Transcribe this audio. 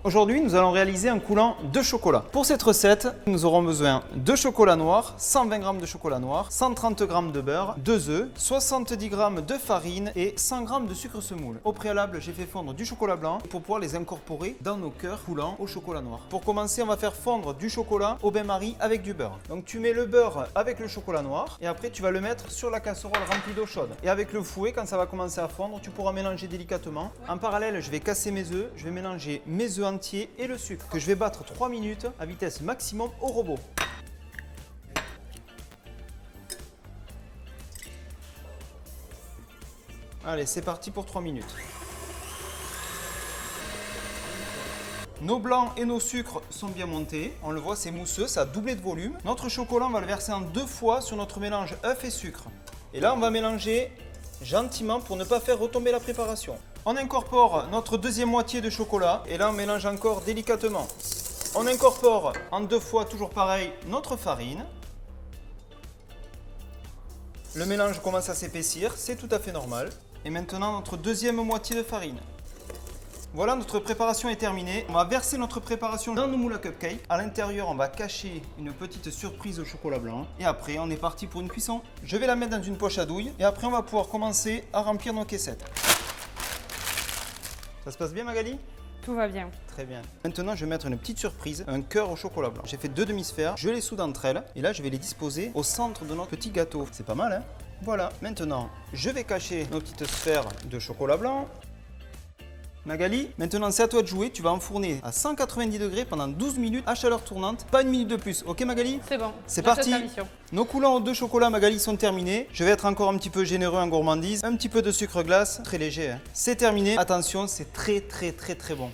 Aujourd'hui, nous allons réaliser un coulant de chocolat. Pour cette recette, nous aurons besoin de chocolat noir, 120 g de chocolat noir, 130 g de beurre, 2 œufs, 70 g de farine et 100 g de sucre semoule. Au préalable, j'ai fait fondre du chocolat blanc pour pouvoir les incorporer dans nos cœurs coulants au chocolat noir. Pour commencer, on va faire fondre du chocolat au bain-marie avec du beurre. Donc tu mets le beurre avec le chocolat noir et après tu vas le mettre sur la casserole remplie d'eau chaude. Et avec le fouet, quand ça va commencer à fondre, tu pourras mélanger délicatement. En parallèle, je vais casser mes œufs, je vais mélanger mes œufs entiers et le sucre que je vais battre 3 minutes à vitesse maximum au robot. Allez, c'est parti pour 3 minutes. Nos blancs et nos sucres sont bien montés. On le voit, c'est mousseux, ça a doublé de volume. Notre chocolat, on va le verser en 2 fois sur notre mélange œuf et sucre. Et là, on va mélanger gentiment pour ne pas faire retomber la préparation. On incorpore notre deuxième moitié de chocolat et là, on mélange encore délicatement. On incorpore en 2 fois, toujours pareil, notre farine. Le mélange commence à s'épaissir, c'est tout à fait normal. Et maintenant, notre deuxième moitié de farine. Voilà, notre préparation est terminée. On va verser notre préparation dans nos moules à cupcake. À l'intérieur, on va cacher une petite surprise au chocolat blanc. Et après, on est parti pour une cuisson. Je vais la mettre dans une poche à douille. Et après, on va pouvoir commencer à remplir nos caissettes. Ça se passe bien, Magali ? Tout va bien. Très bien. Maintenant, je vais mettre une petite surprise, un cœur au chocolat blanc. J'ai fait 2 demi-sphères, je les soude entre elles. Et là, je vais les disposer au centre de notre petit gâteau. C'est pas mal, hein ? Voilà. Maintenant, je vais cacher nos petites sphères de chocolat blanc. Magali, maintenant c'est à toi de jouer, tu vas enfourner à 190 degrés pendant 12 minutes à chaleur tournante, pas une minute de plus, ok Magali? C'est bon, c'est parti. Nos coulants de chocolat Magali sont terminés, je vais être encore un petit peu généreux en gourmandise, un petit peu de sucre glace, très léger, hein. C'est terminé, attention c'est très bon.